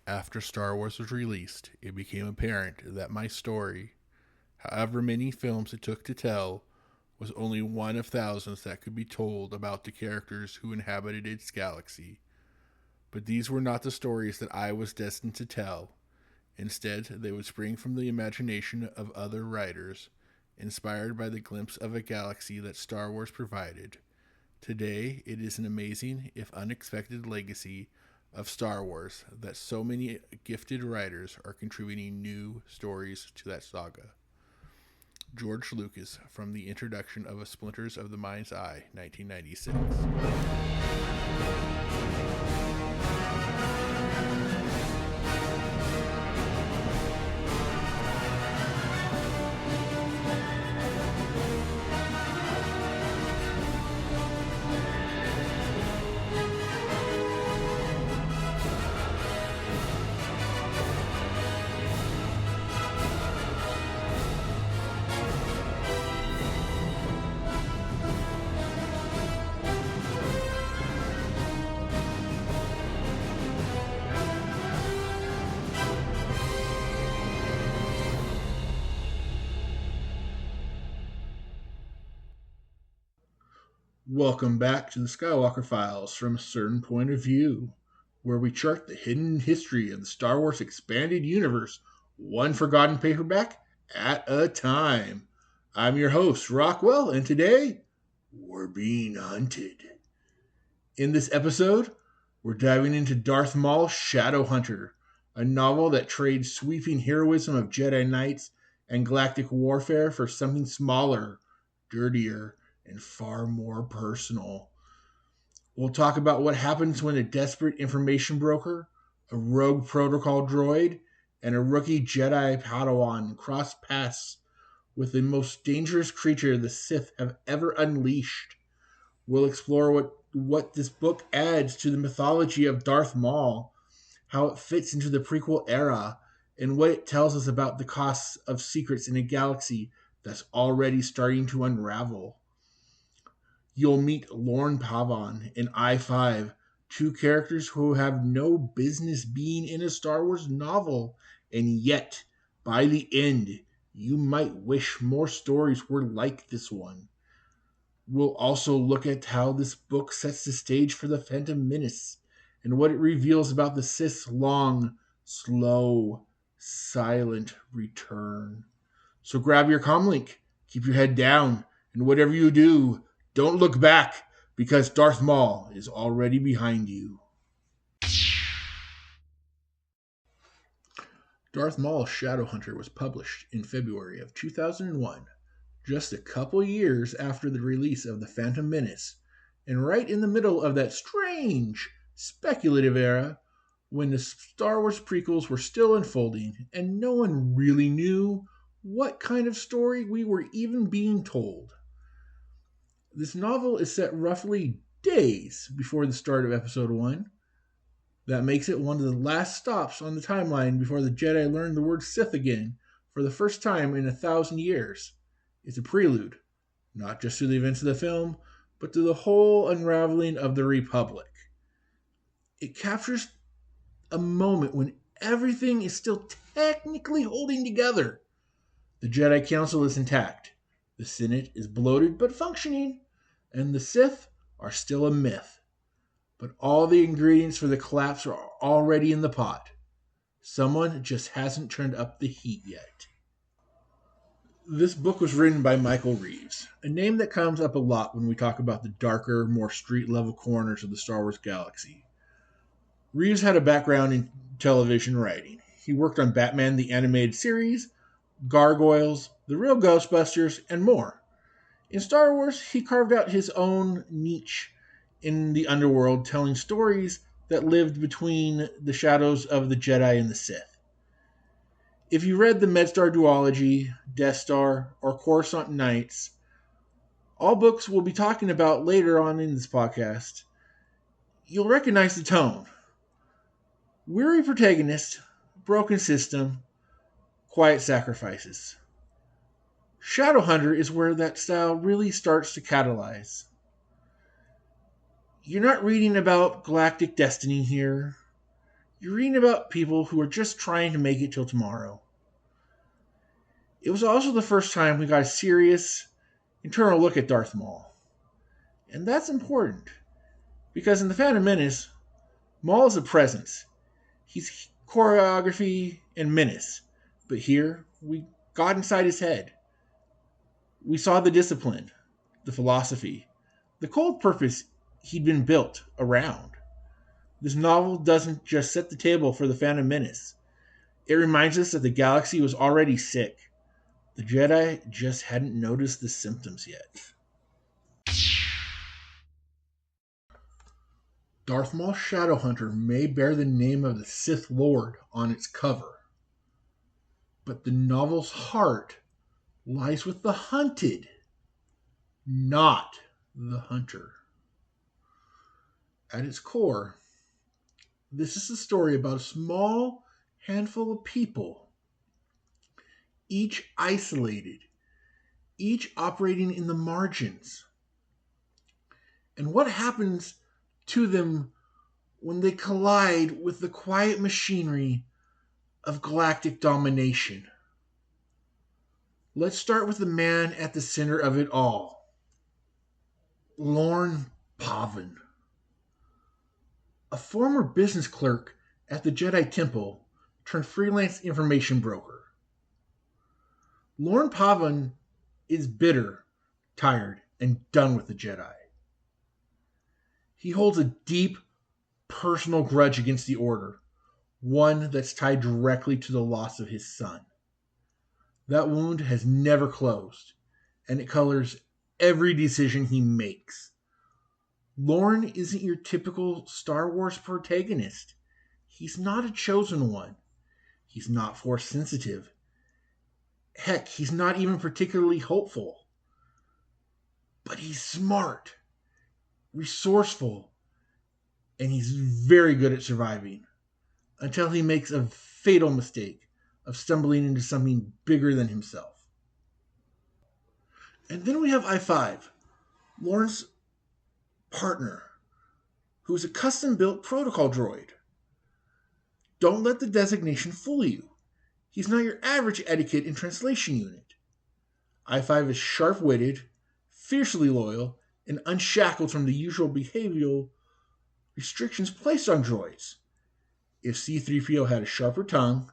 After Star Wars was released, it became apparent that my story, however many films it took to tell, was only one of thousands that could be told about the characters who inhabited its galaxy. But these were not the stories that I was destined to tell. Instead, they would spring from the imagination of other writers, inspired by the glimpse of a galaxy that Star Wars provided. Today, it is an amazing, if unexpected, legacy of Star Wars that so many gifted writers are contributing new stories to that saga. George Lucas, from the introduction of A Splinters of the Mind's Eye, 1996. Welcome back to the Skywalker Files from a certain point of view, where we chart the hidden history of the Star Wars expanded universe, one forgotten paperback at a time. I'm your host, Rockwell, and today we're being hunted. In this episode, we're diving into Darth Maul's Shadowhunter, a novel that trades sweeping heroism of Jedi Knights and galactic warfare for something smaller, dirtier, and far more personal. We'll talk about what happens when a desperate information broker, a rogue protocol droid, and a rookie Jedi Padawan cross paths with the most dangerous creature the Sith have ever unleashed. We'll explore what this book adds to the mythology of Darth Maul, how it fits into the prequel era, and what it tells us about the costs of secrets in a galaxy that's already starting to unravel. You'll meet Lorn Pavan and I-5, two characters who have no business being in a Star Wars novel, and yet, by the end, you might wish more stories were like this one. We'll also look at how this book sets the stage for the Phantom Menace and what it reveals about the Sith's long, slow, silent return. So grab your comlink, keep your head down, and whatever you do, don't look back, because Darth Maul is already behind you. Darth Maul's Shadowhunter was published in February of 2001, just a couple years after the release of The Phantom Menace, and right in the middle of that strange, speculative era when the Star Wars prequels were still unfolding and no one really knew what kind of story we were even being told. This novel is set roughly days before the start of Episode 1. That makes it one of the last stops on the timeline before the Jedi learn the word Sith again for the first time in 1,000 years. It's a prelude, not just to the events of the film, but to the whole unraveling of the Republic. It captures a moment when everything is still technically holding together. The Jedi Council is intact, the Senate is bloated but functioning, and the Sith are still a myth. But all the ingredients for the collapse are already in the pot. Someone just hasn't turned up the heat yet. This book was written by Michael Reaves, a name that comes up a lot when we talk about the darker, more street-level corners of the Star Wars galaxy. Reaves had a background in television writing. He worked on Batman the Animated Series, Gargoyles, The Real Ghostbusters, and more. In Star Wars, he carved out his own niche in the underworld, telling stories that lived between the shadows of the Jedi and the Sith. If you read the MedStar duology, Death Star, or Coruscant Nights, all books we'll be talking about later on in this podcast, you'll recognize the tone. Weary protagonist, broken system, quiet sacrifices. Shadowhunter is where that style really starts to catalyze. You're not reading about galactic destiny here. You're reading about people who are just trying to make it till tomorrow. It was also the first time we got a serious internal look at Darth Maul. And that's important, because in The Phantom Menace, Maul is a presence. He's choreography and menace. But here, we got inside his head. We saw the discipline, the philosophy, the cold purpose he'd been built around. This novel doesn't just set the table for the Phantom Menace. It reminds us that the galaxy was already sick. The Jedi just hadn't noticed the symptoms yet. Darth Maul Shadowhunter may bear the name of the Sith Lord on its cover, but the novel's heart lies with the hunted, not the hunter. At its core, this is a story about a small handful of people, each isolated, each operating in the margins. And what happens to them when they collide with the quiet machinery of galactic domination. Let's start with the man at the center of it all, Lorn Pavan. A former business clerk at the Jedi Temple turned freelance information broker. Lorn Pavan is bitter, tired, and done with the Jedi. He holds a deep personal grudge against the Order, one that's tied directly to the loss of his son. That wound has never closed, and it colors every decision he makes. Lorn isn't your typical Star Wars protagonist. He's not a chosen one. He's not force sensitive. Heck, he's not even particularly hopeful. But he's smart, resourceful, and he's very good at surviving until he makes a fatal mistake of stumbling into something bigger than himself. And then we have I-5, Lorn's partner, who is a custom-built protocol droid. Don't let the designation fool you. He's not your average etiquette and translation unit. I-5 is sharp-witted, fiercely loyal, and unshackled from the usual behavioral restrictions placed on droids. If C-3PO had a sharper tongue,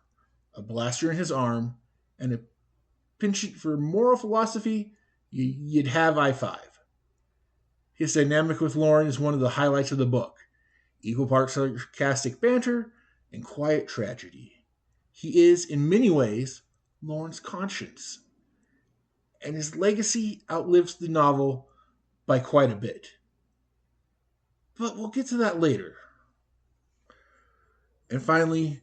a blaster in his arm, and a penchant for moral philosophy, you'd have I-5. His dynamic with Lorn is one of the highlights of the book. Equal parts sarcastic banter and quiet tragedy. He is, in many ways, Lorn's conscience. And his legacy outlives the novel by quite a bit. But we'll get to that later. And finally,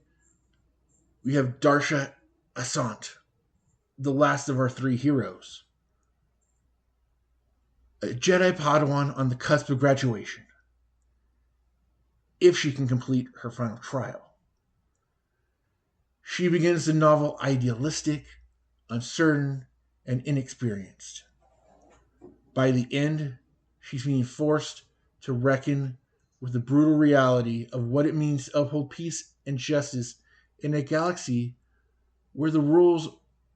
we have Darsha Asant, the last of our three heroes. A Jedi Padawan on the cusp of graduation, if she can complete her final trial. She begins the novel idealistic, uncertain, and inexperienced. By the end, she's being forced to reckon with the brutal reality of what it means to uphold peace and justice in a galaxy where the rules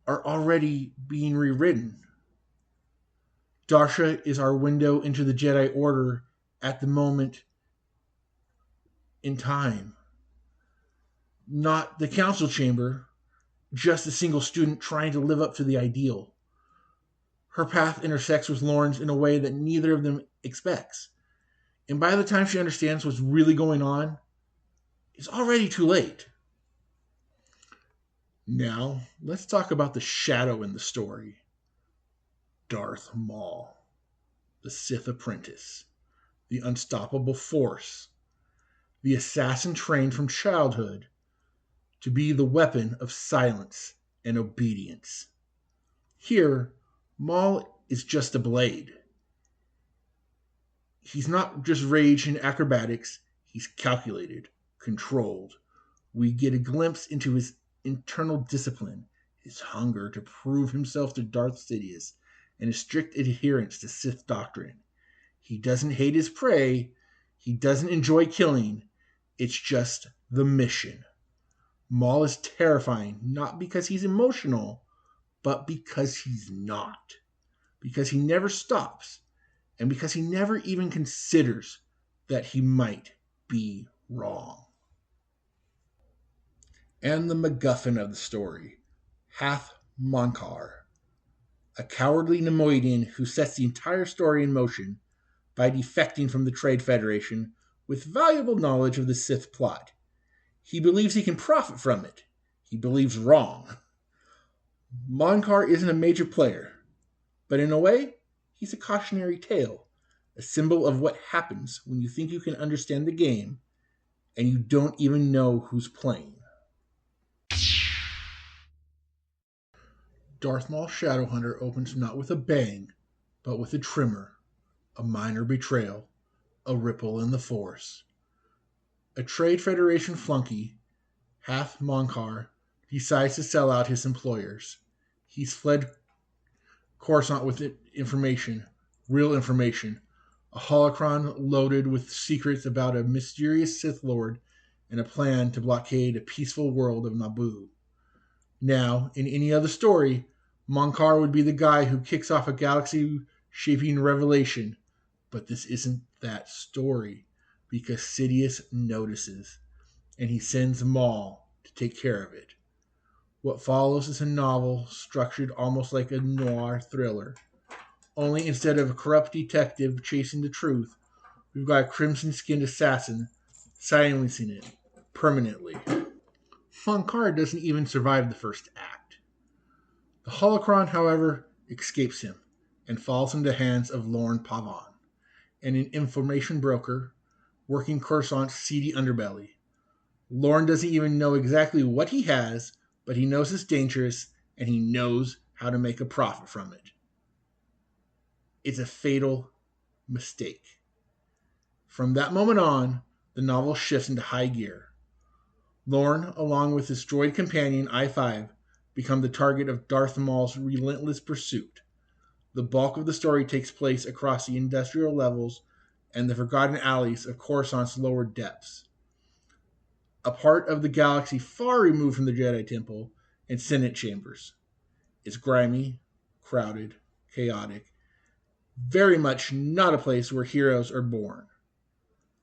are already being rewritten. Darsha is our window into the Jedi Order at the moment in time. Not the council chamber, just a single student trying to live up to the ideal. Her path intersects with Lorn's in a way that neither of them expects. And by the time she understands what's really going on, it's already too late. Now, let's talk about the shadow in the story. Darth Maul, the Sith apprentice, the unstoppable force, the assassin trained from childhood to be the weapon of silence and obedience. Here, Maul is just a blade. He's not just rage and acrobatics, he's calculated, controlled. We get a glimpse into his internal discipline, his hunger to prove himself to Darth Sidious, and his strict adherence to Sith doctrine. He doesn't hate his prey, he doesn't enjoy killing, it's just the mission. Maul is terrifying, not because he's emotional, but because he's not. Because he never stops, and because he never even considers that he might be wrong. And the MacGuffin of the story, Hath Monkar, a cowardly Nemoidian who sets the entire story in motion by defecting from the Trade Federation with valuable knowledge of the Sith plot. He believes he can profit from it. He believes wrong. Monkar isn't a major player, but in a way, he's a cautionary tale, a symbol of what happens when you think you can understand the game and you don't even know who's playing. Darth Maul Shadowhunter opens not with a bang, but with a tremor, a minor betrayal, a ripple in the Force. A Trade Federation flunky, Hath Monkar, decides to sell out his employers. He's fled Coruscant with information, real information, a holocron loaded with secrets about a mysterious Sith Lord and a plan to blockade a peaceful world of Naboo. Now, in any other story, Monkar would be the guy who kicks off a galaxy-shaping revelation, but this isn't that story, because Sidious notices, and he sends Maul to take care of it. What follows is a novel structured almost like a noir thriller, only instead of a corrupt detective chasing the truth, we've got a crimson-skinned assassin silencing it permanently. Monkar doesn't even survive the first act. The holocron, however, escapes him and falls into the hands of Lorn Pavan, an information broker working Coruscant's seedy underbelly. Lorn doesn't even know exactly what he has, but he knows it's dangerous and he knows how to make a profit from it. It's a fatal mistake. From that moment on, the novel shifts into high gear. Lorn, along with his droid companion I-5, become the target of Darth Maul's relentless pursuit. The bulk of the story takes place across the industrial levels and the forgotten alleys of Coruscant's lower depths, a part of the galaxy far removed from the Jedi Temple and Senate chambers. It's grimy, crowded, chaotic, very much not a place where heroes are born.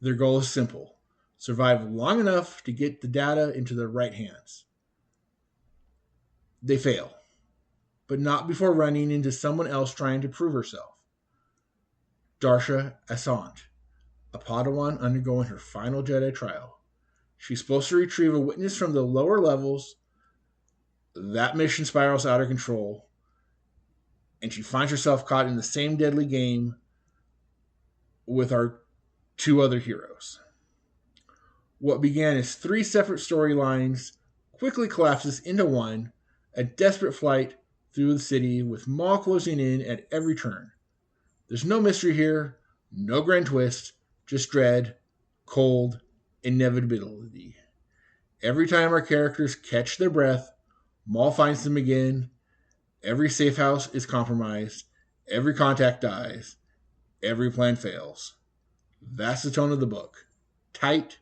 Their goal is simple: survive long enough to get the data into the right hands. They fail, but not before running into someone else trying to prove herself. Darsha Asant, a Padawan undergoing her final Jedi trial. She's supposed to retrieve a witness from the lower levels. That mission spirals out of control, and she finds herself caught in the same deadly game with our two other heroes. What began as three separate storylines quickly collapses into one, a desperate flight through the city with Maul closing in at every turn. There's no mystery here, no grand twist, just dread, cold inevitability. Every time our characters catch their breath, Maul finds them again. Every safe house is compromised. Every contact dies. Every plan fails. That's the tone of the book. Tight,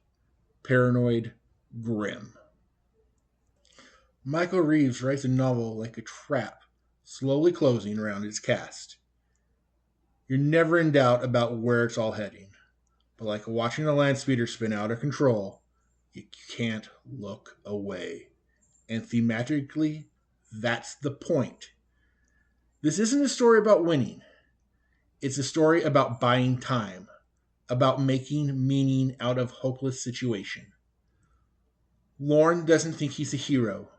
paranoid, grim. Michael Reaves writes a novel like a trap, slowly closing around its cast. You're never in doubt about where it's all heading, but like watching a land speeder spin out of control, you can't look away. And thematically, that's the point. This isn't a story about winning. It's a story about buying time, about making meaning out of hopeless situation. Lorn doesn't think he's a hero.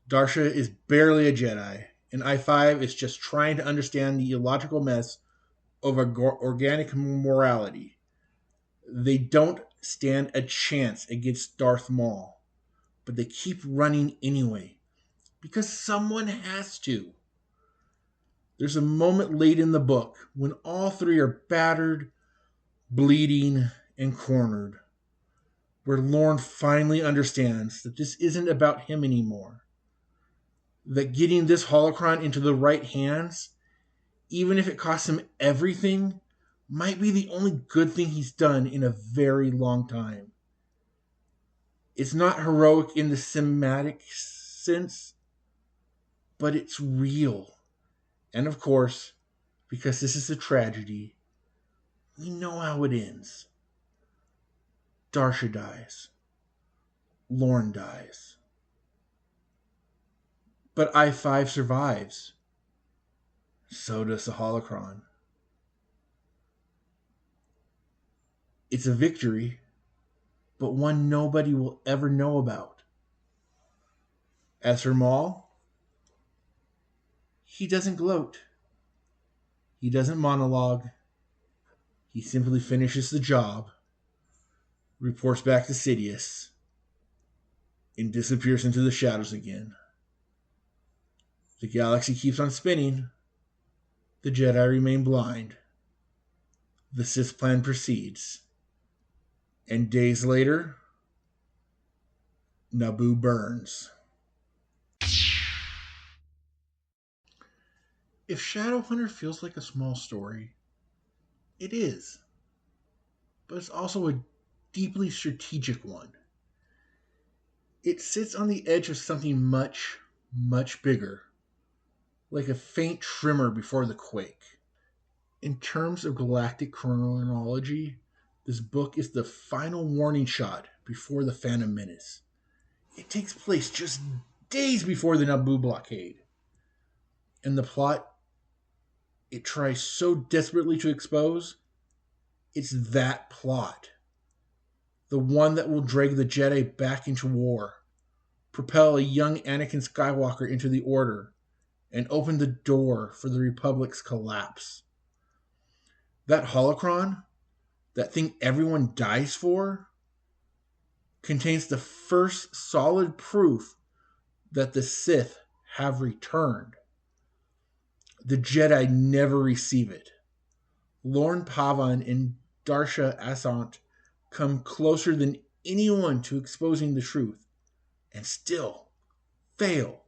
Darsha is barely a Jedi, and I-5 is just trying to understand the illogical mess of organic morality. They don't stand a chance against Darth Maul, but they keep running anyway, because someone has to. There's a moment late in the book when all three are battered, bleeding, and cornered, where Lorn finally understands that this isn't about him anymore. That getting this holocron into the right hands, even if it costs him everything, might be the only good thing he's done in a very long time. It's not heroic in the cinematic sense, but it's real. And of course, because this is a tragedy, we know how it ends. Darsha dies. Lorn dies. But I-5 survives. So does the holocron. It's a victory, but one nobody will ever know about. As for Maul, he doesn't gloat. He doesn't monologue. He simply finishes the job, reports back to Sidious, and disappears into the shadows again. The galaxy keeps on spinning. The Jedi remain blind. The Sith plan proceeds. And days later, Naboo burns. If Shadowhunter feels like a small story, it is. But it's also a deeply strategic one. It sits on the edge of something much, much bigger, like a faint tremor before the quake. In terms of galactic chronology, this book is the final warning shot before the Phantom Menace. It takes place just days before the Naboo blockade. And the plot it tries so desperately to expose, it's that plot. The one that will drag the Jedi back into war, propel a young Anakin Skywalker into the Order, and open the door for the Republic's collapse. That holocron, that thing everyone dies for, contains the first solid proof that the Sith have returned. The Jedi never receive it. Lorn Pavan and Darsha Asant come closer than anyone to exposing the truth, and still fail.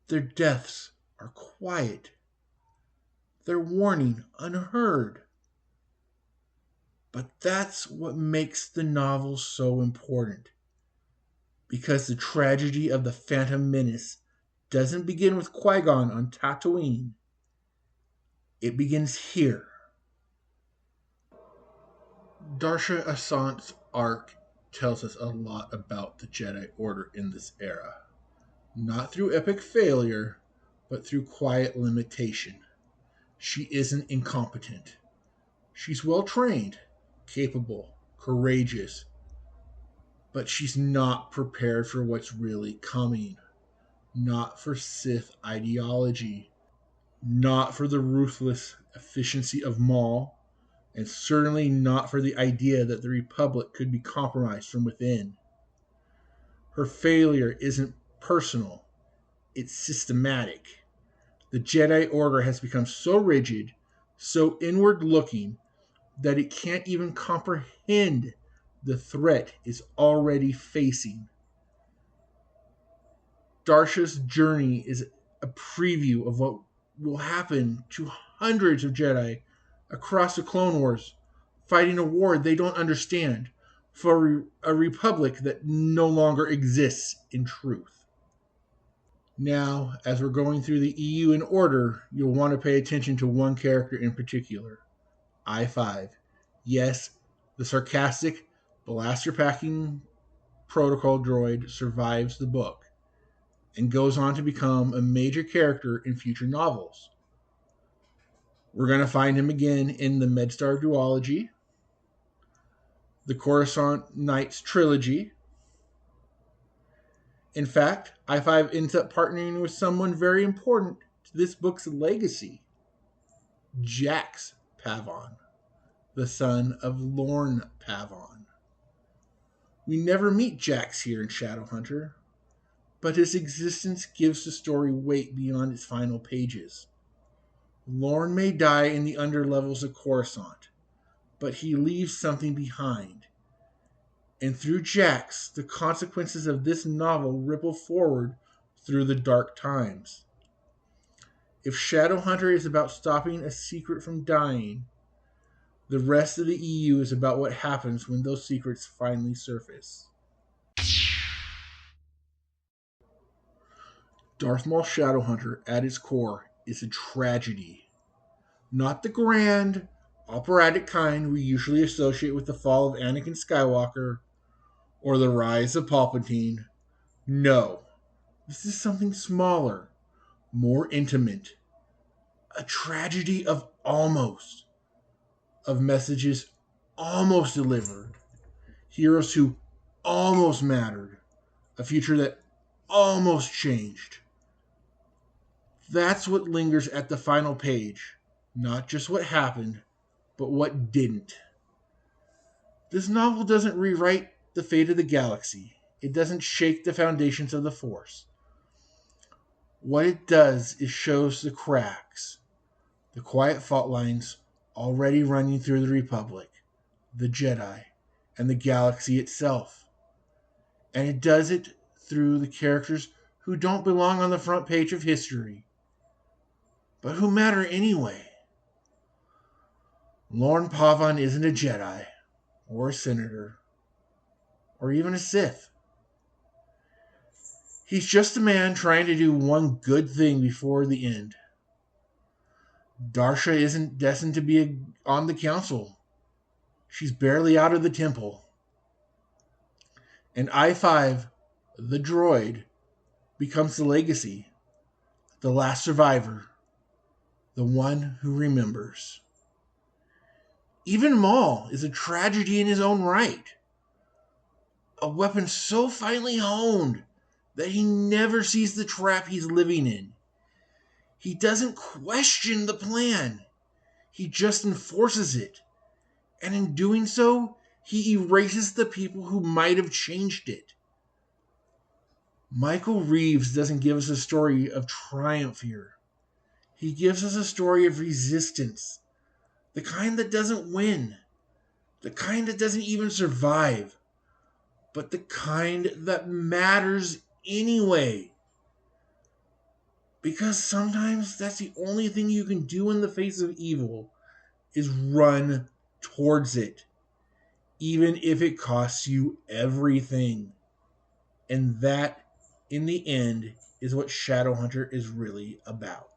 Their deaths are quiet. Their warning unheard. But that's what makes the novel so important. Because the tragedy of the Phantom Menace doesn't begin with Qui-Gon on Tatooine. It begins here. Darsha Asant's arc tells us a lot about the Jedi Order in this era. Not through epic failure, but through quiet limitation. She isn't incompetent. She's well trained, capable, courageous, but she's not prepared for what's really coming. Not for Sith ideology, not for the ruthless efficiency of Maul, and certainly not for the idea that the Republic could be compromised from within. Her failure isn't personal, it's systematic. The Jedi Order has become so rigid, so inward looking, that it can't even comprehend the threat it's already facing. Darsha's journey is a preview of what will happen to hundreds of Jedi across the Clone Wars, fighting a war they don't understand for a republic that no longer exists in truth. Now, as we're going through the EU in order, you'll want to pay attention to one character in particular, I-5. Yes, the sarcastic, blaster-packing protocol droid survives the book and goes on to become a major character in future novels. We're going to find him again in the Medstar duology, the Coruscant Knights trilogy. In fact, I-5 ends up partnering with someone very important to this book's legacy, Jax Pavan, the son of Lorn Pavan. We never meet Jax here in Shadowhunter, but his existence gives the story weight beyond its final pages. Lorn may die in the underlevels of Coruscant, but he leaves something behind. And through Jax, the consequences of this novel ripple forward through the dark times. If Shadowhunter is about stopping a secret from dying, the rest of the EU is about what happens when those secrets finally surface. Darth Maul Shadowhunter at its core is a tragedy. Not the grand, operatic kind we usually associate with the fall of Anakin Skywalker or the rise of Palpatine. No, this is something smaller, more intimate. A tragedy of almost, of messages almost delivered, heroes who almost mattered, a future that almost changed. That's what lingers at the final page. Not just what happened, but what didn't. This novel doesn't rewrite the fate of the galaxy. It doesn't shake the foundations of the Force. What it does is shows the cracks, the quiet fault lines already running through the Republic, the Jedi, and the galaxy itself. And it does it through the characters who don't belong on the front page of history, but who matter anyway. Lorn Pavan isn't a Jedi, or a senator, or even a Sith. He's just a man trying to do one good thing before the end. Darsha isn't destined to be on the council. She's barely out of the temple. And I-5, the droid, becomes the legacy, the last survivor, the one who remembers. Even Maul is a tragedy in his own right. A weapon so finely honed that he never sees the trap he's living in. He doesn't question the plan. He just enforces it. And in doing so, he erases the people who might have changed it. Michael Reaves doesn't give us a story of triumph here. He gives us a story of resistance. The kind that doesn't win. The kind that doesn't even survive. But the kind that matters anyway. Because sometimes that's the only thing you can do in the face of evil is run towards it. Even if it costs you everything. And that, in the end, is what Shadowhunter is really about.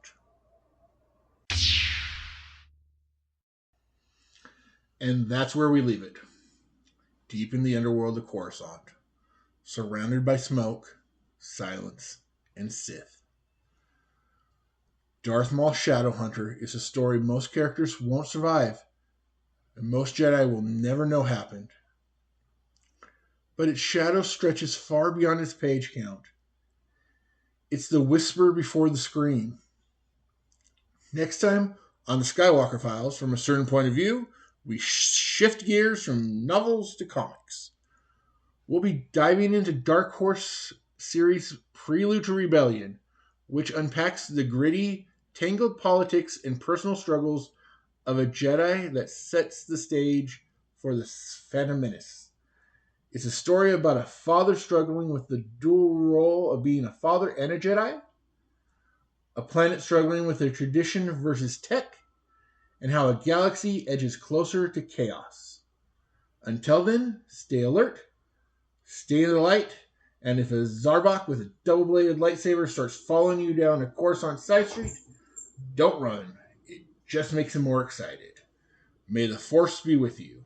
And that's where we leave it. Deep in the underworld of Coruscant. Surrounded by smoke, silence, and Sith. Darth Maul Shadowhunter is a story most characters won't survive, and most Jedi will never know happened. But its shadow stretches far beyond its page count. It's the whisper before the scream. Next time on the Skywalker Files, from a certain point of view, we shift gears from novels to comics. We'll be diving into Dark Horse series Prelude to Rebellion, which unpacks the gritty, tangled politics and personal struggles of a Jedi that sets the stage for the Phantom Menace. It's a story about a father struggling with the dual role of being a father and a Jedi, a planet struggling with their tradition versus tech, and how a galaxy edges closer to chaos. Until then, stay alert, stay in the light, and if a Zarbok with a double-bladed lightsaber starts following you down a Coruscant side street, don't run. It just makes him more excited. May the Force be with you.